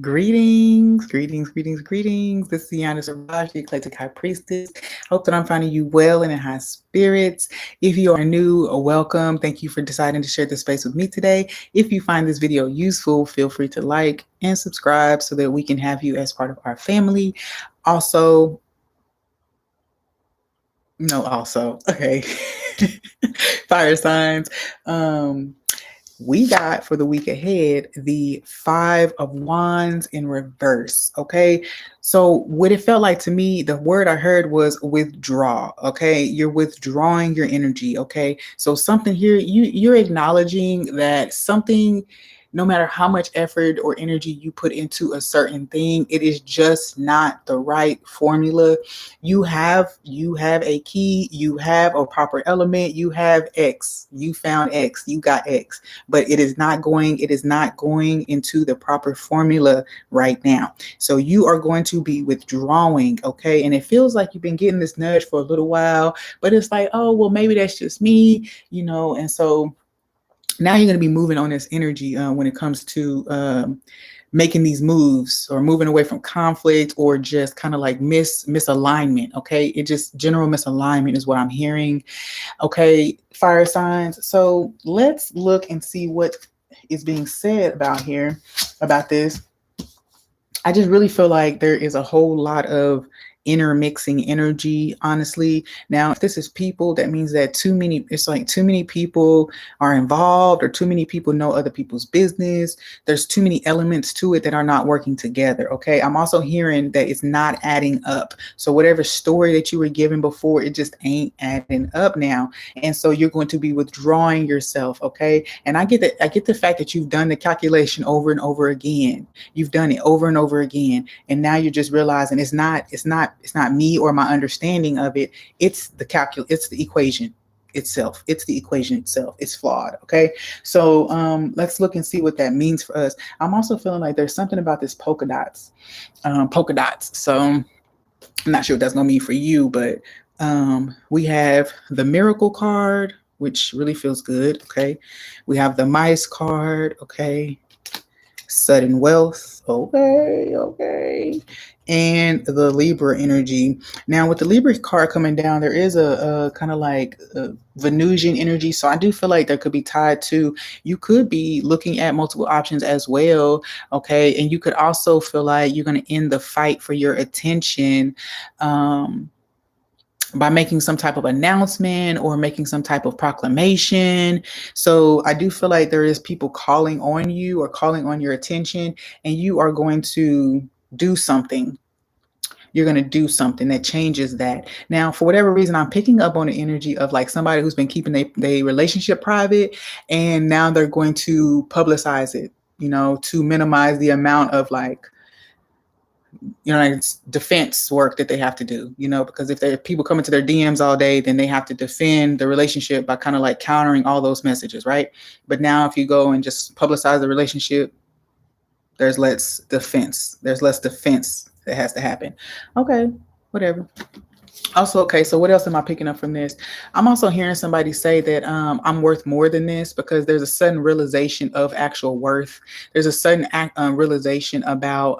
Greetings, greetings, greetings, greetings. This is Iyanda Siraj, the Eclectic High Priestess. Hope that I'm finding you well and in high spirits. If you are new, welcome. Thank you for deciding to share this space with me today. If you find this video useful, feel free to like and subscribe so that we can have you as part of our family. Also, okay. Fire signs. We got for the week ahead the Five of Wands in reverse. Okay. So, what it felt like to me, the word I heard was withdraw. Okay. You're withdrawing your energy. Okay. So, something here, you're acknowledging that something. No matter how much effort or energy you put into a certain thing, it is just not the right formula. You have a key, you have a proper element, you have X, you found X, you got X, but it is not going into the proper formula right now. So you are going to be withdrawing, okay? And it feels like you've been getting this nudge for a little while, but it's like, oh, well, maybe that's just me, and so now you're going to be moving on this energy when it comes to making these moves or moving away from conflict or just kind of like misalignment. Okay. It just general misalignment is what I'm hearing. Okay. Fire signs. So let's look and see what is being said about this. I just really feel like there is a whole lot of intermixing energy, honestly. Now, if this is people, that means that it's like too many people are involved or too many people know other people's business. There's too many elements to it that are not working together. Okay. I'm also hearing that it's not adding up. So whatever story that you were given before, it just ain't adding up now. And so you're going to be withdrawing yourself. Okay. And I get the fact that you've done the calculation over and over again. You've done it over and over again. And now you're just realizing it's not me or my understanding of it. It's the equation itself. It's the equation itself. It's flawed. Okay. So let's look and see what that means for us. I'm also feeling like there's something about this polka dots. So I'm not sure what that's gonna mean for you, but we have the miracle card, which really feels good. Okay. We have the mice card. Okay. Sudden wealth. Okay, okay. And the Libra energy. Now, with the Libra card coming down, there is a kind of like a Venusian energy. So I do feel like there could be tied to, you could be looking at multiple options as well. Okay. And you could also feel like you're going to end the fight for your attention. By making some type of announcement or making some type of proclamation. So I do feel like there is people calling on you or calling on your attention, and you are going to do something. You're going to do something that changes that. Now, for whatever reason, I'm picking up on the energy of like somebody who's been keeping their relationship private, and now they're going to publicize it, to minimize the amount of like like defense work that they have to do, because if people come into their DMs all day, then they have to defend the relationship by kind of like countering all those messages, right? But now if you go and just publicize the relationship, there's less defense. There's less defense that has to happen. Okay, whatever. Also, okay, so what else am I picking up from this? I'm also hearing somebody say that I'm worth more than this, because there's a sudden realization of actual worth. There's a sudden realization about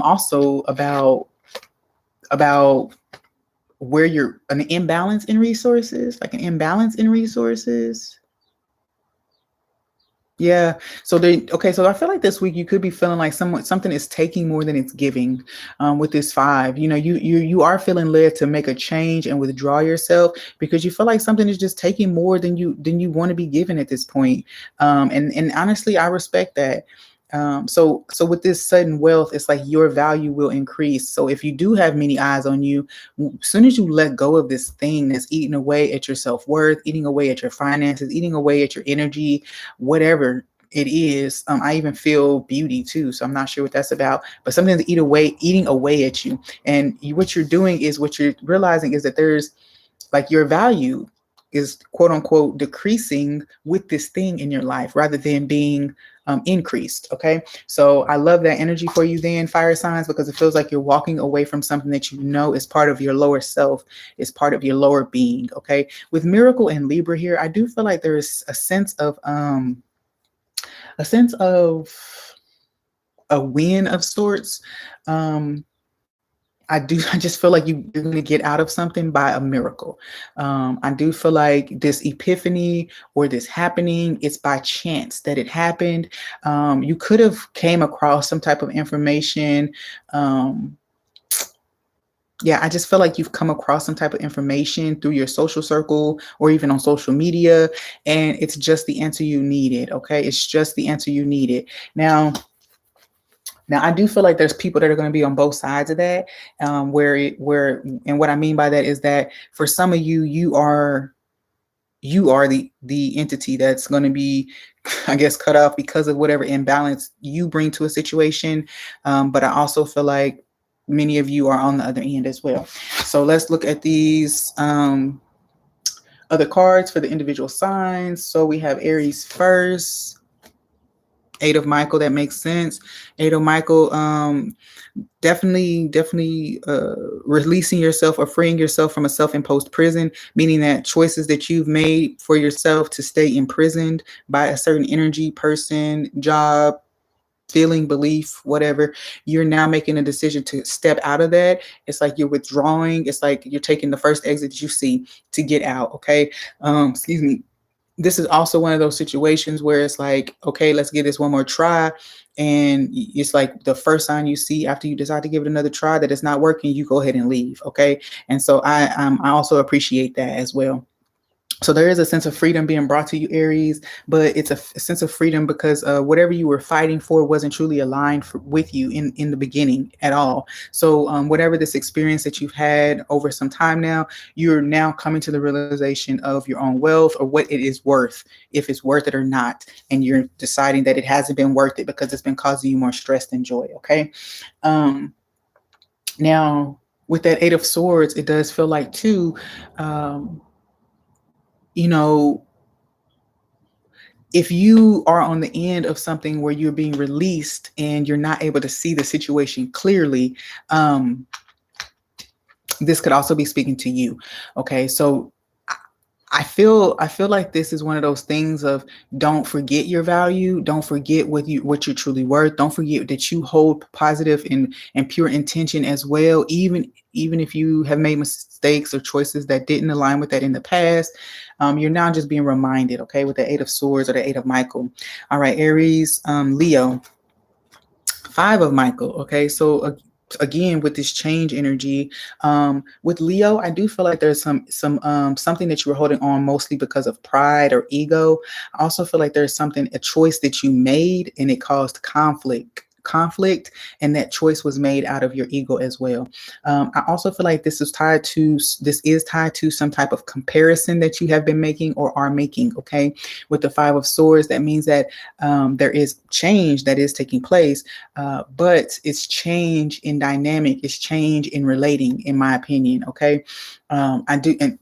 also about where you're an imbalance in resources, like an imbalance in resources. Yeah. So I feel like this week you could be feeling like something is taking more than it's giving. With this five, you are feeling led to make a change and withdraw yourself because you feel like something is just taking more than you want to be given at this point. And honestly, I respect that. So with this sudden wealth, it's like your value will increase. So if you do have many eyes on you, as soon as you let go of this thing that's eating away at your self-worth, eating away at your finances, eating away at your energy, whatever it is, I even feel beauty too. So I'm not sure what that's about, but something to eating away at you. And what you're doing is, what you're realizing is that there's like your value is quote unquote decreasing with this thing in your life rather than being increased. Okay. So I love that energy for you then, fire signs, because it feels like you're walking away from something that is part of your lower self, is part of your lower being. Okay. With Miracle and Libra here, I do feel like there is a sense of a win of sorts. Um, I just feel like you're going to get out of something by a miracle. I do feel like this epiphany or this happening, it's by chance that it happened. You could have came across some type of information. Um, yeah, I just feel like you've come across some type of information through your social circle or even on social media, and it's just the answer you needed. Okay, it's just the answer you needed. Now, I do feel like there's people that are going to be on both sides of that. And what I mean by that is that for some of you, you are the entity that's going to be, I guess, cut off because of whatever imbalance you bring to a situation. But I also feel like many of you are on the other end as well. So let's look at these other cards for the individual signs. So we have Aries first. Eight of Michael, that makes sense. Eight of Michael, definitely releasing yourself or freeing yourself from a self-imposed prison, meaning that choices that you've made for yourself to stay imprisoned by a certain energy, person, job, feeling, belief, whatever, you're now making a decision to step out of that. It's like you're withdrawing. It's like you're taking the first exit you see to get out. Okay. Excuse me. This is also one of those situations where it's like, okay, let's give this one more try. And it's like the first sign you see after you decide to give it another try that it's not working, you go ahead and leave. Okay. And so I also appreciate that as well. So there is a sense of freedom being brought to you, Aries, but it's a sense of freedom because whatever you were fighting for wasn't truly aligned with you in the beginning at all. So whatever this experience that you've had over some time now, you're now coming to the realization of your own wealth or what it is worth, if it's worth it or not. And you're deciding that it hasn't been worth it because it's been causing you more stress than joy. Okay. Now, with that Eight of Swords, it does feel like too, you know, if you are on the end of something where you're being released and you're not able to see the situation clearly, this could also be speaking to you. Okay, so I feel like this is one of those things of don't forget your value, don't forget what you're truly worth, don't forget that you hold positive and pure intention as well, even if you have made mistakes or choices that didn't align with that in the past. You're now just being reminded, okay, with the Eight of Swords or the Eight of Michael. All right, Aries, Leo, Five of Michael. Okay, so again with this change energy, with Leo, I do feel like there's something that you were holding on mostly because of pride or ego. I also feel like there's a choice that you made and it caused conflict, and that choice was made out of your ego as well. I also feel like this is tied to some type of comparison that you have been making or are making. Okay, with the Five of Swords, that means that there is change that is taking place, but it's change in dynamic, it's change in relating, in my opinion. Okay, I do, and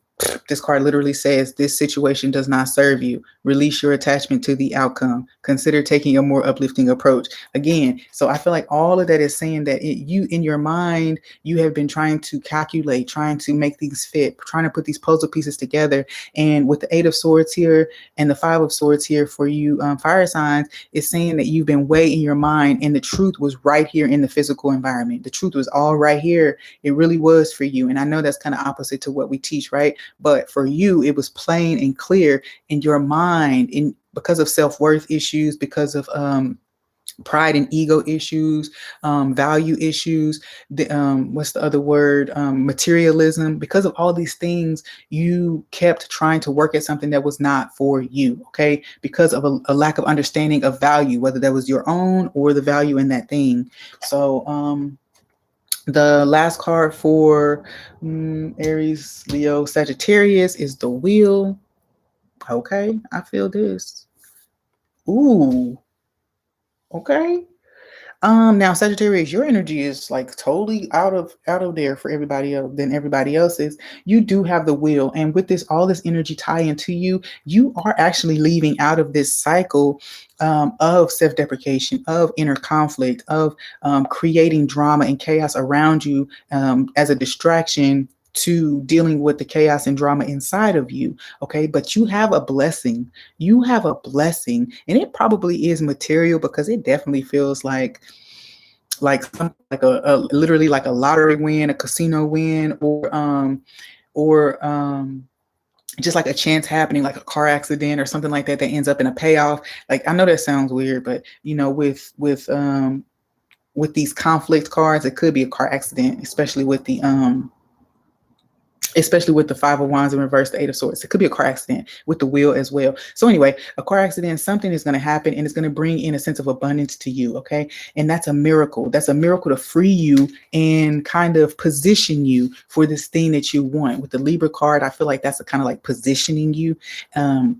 this card literally says this situation does not serve you. Release your attachment to the outcome. Consider taking a more uplifting approach. Again, so I feel like all of that is saying that you, in your mind, you have been trying to calculate, trying to make things fit, trying to put these puzzle pieces together. And with the Eight of Swords here and the Five of Swords here for you fire signs, it's saying that you've been way in your mind and the truth was right here in the physical environment. The truth was all right here. It really was for you. And I know that's kind of opposite to what we teach, right? But for you, it was plain and clear in your mind, in because of self-worth issues, because of pride and ego issues, value issues, what's the other word? Materialism. Because of all these things, you kept trying to work at something that was not for you, okay? Because of a lack of understanding of value, whether that was your own or the value in that thing. So, the last card for Aries, Leo, Sagittarius is the Wheel. Okay, I feel this. Ooh, okay. Now Sagittarius, your energy is like totally out of there for everybody else than everybody else's. You do have the Wheel, and with this, all this energy tie into you, you are actually leaving out of this cycle of self-deprecation, of inner conflict, of creating drama and chaos around you as a distraction to dealing with the chaos and drama inside of you. Okay, but you have a blessing. You have a blessing, and it probably is material because it definitely feels like like a literally like a lottery win, a casino win, or just like a chance happening, like a car accident or something like that ends up in a payoff. Like, I know that sounds weird, but with these conflict cards, it could be a car accident, especially with the Five of Wands in reverse, the Eight of Swords. It could be a car accident with the Wheel as well. So anyway, a car accident, something is going to happen, and it's going to bring in a sense of abundance to you, okay? And that's a miracle. That's a miracle to free you and kind of position you for this thing that you want. With the Libra card, I feel like that's a kind of like positioning you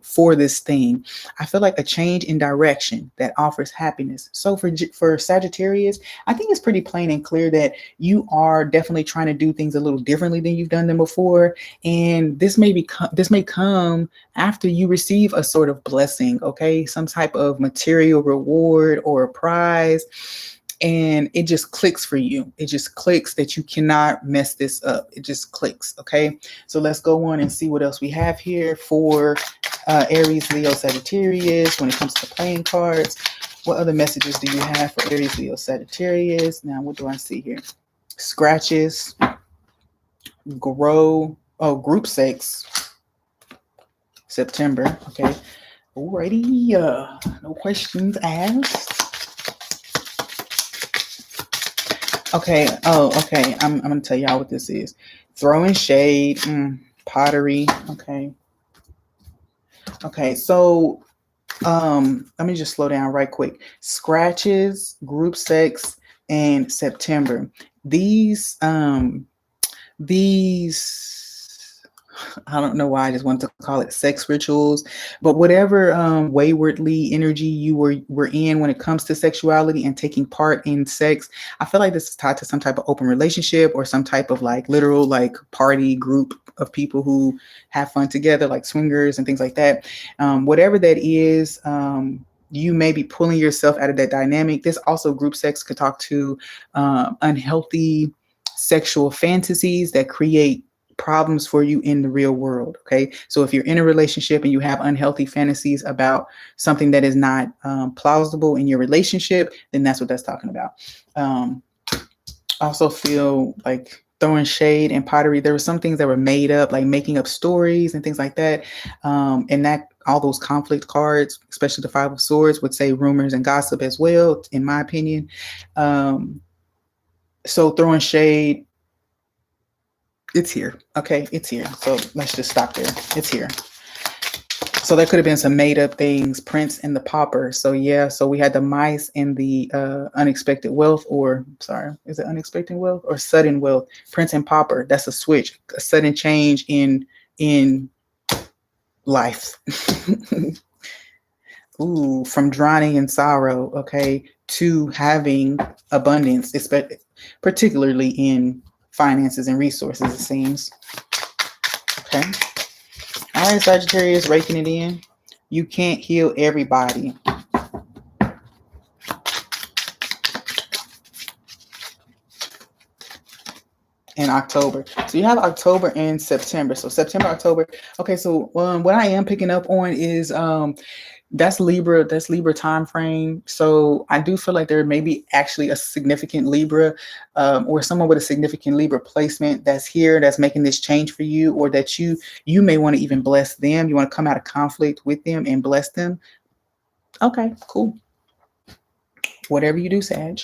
for this thing. I feel like a change in direction that offers happiness. So for Sagittarius, I think it's pretty plain and clear that you are definitely trying to do things a little differently than you've done them before, and this may come after you receive a sort of blessing, okay, some type of material reward or a prize, and it just clicks for you. It just clicks that you cannot mess this up. It just clicks. Okay, so let's go on and see what else we have here for Aries, Leo, Sagittarius when it comes to playing cards. What other messages do you have for Aries, Leo, Sagittarius? Now, what do I see here? Scratches, group sex, September. Okay, alrighty. No questions asked. Okay. Oh, okay. I'm gonna tell y'all what this is. Throwing shade, pottery. Okay. Okay. So, let me just slow down right quick. Scratches, group sex, and September. These I don't know why I just wanted to call it sex rituals, but whatever waywardly energy you were in when it comes to sexuality and taking part in sex, I feel like this is tied to some type of open relationship or some type of like literal like party group of people who have fun together, like swingers and things like that. Whatever that is, you may be pulling yourself out of that dynamic. This also group sex could talk to unhealthy sexual fantasies that create problems for you in the real world. Okay, so if you're in a relationship and you have unhealthy fantasies about something that is not plausible in your relationship, then that's what that's talking about. Also feel like throwing shade and pottery. There were some things that were made up, like making up stories and things like that. And that all those conflict cards, especially the Five of Swords, would say rumors and gossip as well, in my opinion. So throwing shade, it's here. Okay, it's here. So let's just stop there. It's here. So there could have been some made up things, Prince and the Pauper. So yeah, so we had the mice and the unexpected wealth, or sorry, is it unexpected wealth or sudden wealth? Prince and Pauper. That's a switch, a sudden change in life. Ooh, from drowning in sorrow, okay, to having abundance, particularly in finances and resources, it seems. Okay. All right, Sagittarius, raking it in. You can't heal everybody. In October. So you have October and September. So September, October. Okay, so what I am picking up on is that's Libra time frame. So I do feel like there may be actually a significant Libra or someone with a significant Libra placement that's here, that's making this change for you, or that you may want to even bless them. You want to come out of conflict with them and bless them. Okay, cool. Whatever you do, Sag.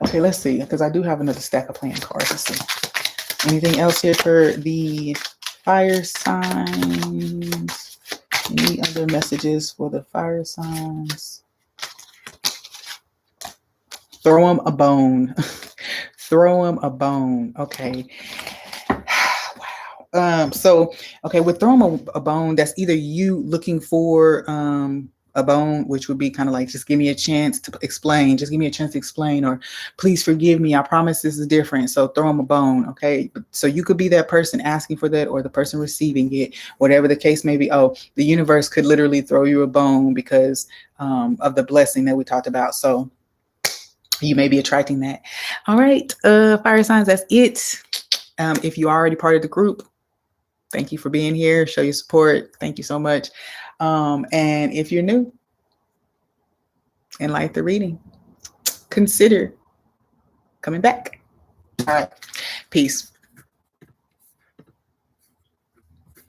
Okay, let's see, because I do have another stack of playing cards. Let's see. Anything else here for the fire signs? Any other messages for the fire signs? Throw them a bone. Throw them a bone. Okay. Wow. So, okay, with throw them a bone, that's either you looking for a bone, which would be kind of like, just give me a chance to explain. Just give me a chance to explain, or please forgive me. I promise this is different. So throw them a bone. Okay. So you could be that person asking for that, or the person receiving it, whatever the case may be. Oh, the universe could literally throw you a bone because of the blessing that we talked about. So you may be attracting that. All right. Fire signs, that's it. If you're already part of the group, thank you for being here. Show your support. Thank you so much. And if you're new and like the reading, consider coming back. All right. Peace.